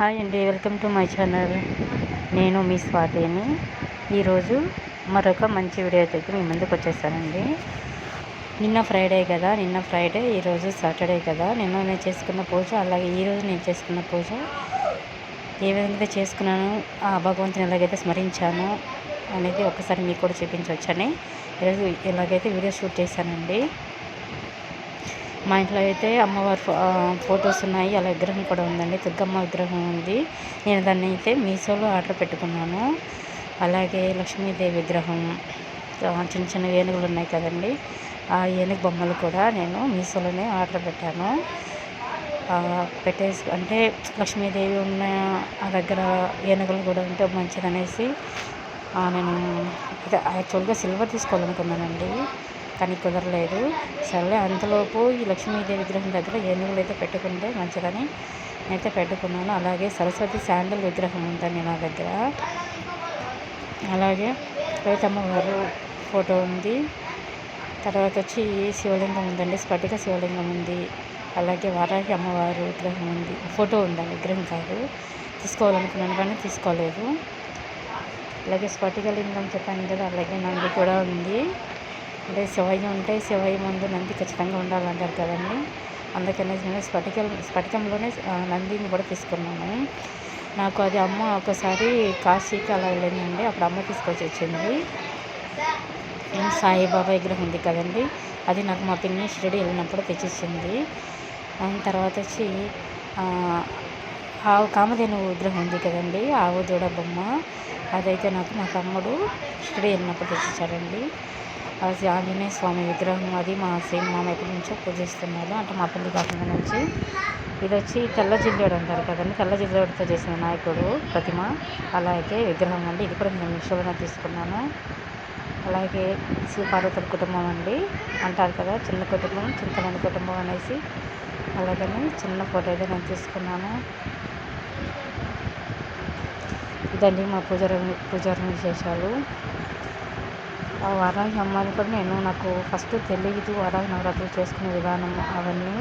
Hi అండి, welcome to my channel. నేను మీ స్వాతిని. ఈరోజు మరొక మంచి వీడియోతో మీ ముందుకు వచ్చేసానండి. నిన్న ఫ్రైడే, ఈరోజు సాటర్డే కదా. నిన్న నేను చేసుకున్న పూజ, అలాగే ఈరోజు నేను చేసుకున్న పూజ ఏ విధంగా చేసుకున్నాను, ఆ భగవంతుని ఎలాగైతే స్మరించాను అనేది ఒకసారి మీకు కూడా చూపించవచ్చని ఈరోజు ఇలాగైతే వీడియో షూట్ చేశానండి. మా ఇంట్లో అయితే అమ్మవారి ఫొటోస్ ఉన్నాయి, అలా విగ్రహం కూడా ఉందండి. దుర్గమ్మ విగ్రహం ఉంది. నేను దాన్ని అయితే మీషోలో ఆర్డర్ పెట్టుకున్నాను. అలాగే లక్ష్మీదేవి విగ్రహం, చిన్న చిన్న ఏనుగులు ఉన్నాయి కదండి, ఆ ఏనుగు బొమ్మలు కూడా నేను మీషోలోనే ఆర్డర్ పెట్టాను. అంటే లక్ష్మీదేవి ఉన్న ఆ దగ్గర ఏనుగులు కూడా ఉంటే మంచిదనేసి నేను యాక్చువల్గా సిల్వర్ తీసుకోవాలనుకున్నానండి, కానీ కుదరలేదు. సరే అంతలోపు ఈ లక్ష్మీదేవి విగ్రహం దగ్గర ఏనుగులు అయితే పెట్టుకుంటే మంచిదని అయితే పెట్టుకున్నాను. అలాగే సరస్వతి శాండల్ విగ్రహం ఉందండి నా దగ్గర. అలాగే రైతమ్మవారు ఫోటో ఉంది. తర్వాత వచ్చి శివలింగం ఉందండి, స్ఫటిక శివలింగం ఉంది. అలాగే వారాహి అమ్మవారు విగ్రహం ఉంది, ఫోటో ఉందండి, విగ్రహం కాదు. తీసుకోవాలనుకున్నాను కానీ తీసుకోలేదు. అలాగే స్ఫటిక లింగం చెప్పాను కదా, అలాగే నంది కూడా ఉంది. అంటే శివయ్య ఉంటే శివయ్య ముందు నంది ఖచ్చితంగా ఉండాలంటారు కదండి. అందుకనేసి నేను స్ఫటికంలోనే నందిని కూడా తీసుకున్నాను. నాకు అది అమ్మ ఒకసారి కాశీకి అలా వెళ్ళిందండి, అప్పుడు అమ్మ తీసుకొచ్చి వచ్చింది. సాయిబాబా విగ్రహం ఉంది కదండి, అది నాకు మా పిన్ని షిరిడి వెళ్ళినప్పుడు తెచ్చిచ్చింది. తర్వాత వచ్చి కామధేను విగ్రహం ఉంది కదండి, ఆవు దూడ బొమ్మ, అదైతే నాకు మా తమ్ముడు షిరిడి వెళ్ళినప్పుడు తెచ్చిచ్చాడండి. అది ఆంజనేయ స్వామి విగ్రహం, అది మా మామ ఎప్పటి నుంచో పూజిస్తున్నారు, అంటే మా పెళ్లి కాకుండా నుంచి. ఇది వచ్చి తెల్ల జిల్లేడు అంటారు కదండి, తెల్ల జిల్లేడుతో చేసిన నాయకుడు ప్రతిమ, అలాగే విగ్రహం అండి. ఇది కూడా నేను మీషోలోనే తీసుకున్నాను. అలాగే శివపార్వతుల కుటుంబం అండి అంటారు కదా, చిన్న కుటుంబం చింతలేని కుటుంబం అనేసి, అలాగని చిన్న ఫోటో అయితే నేను తీసుకున్నాను. ఇదండి మా పూజారం విశేషాలు. ఆ వారాహి అమ్మని కూడా నాకు ఫస్ట్ తెలియదు, వారాహి నవరాత్రులు చేసుకునే విధానం అవన్నీ.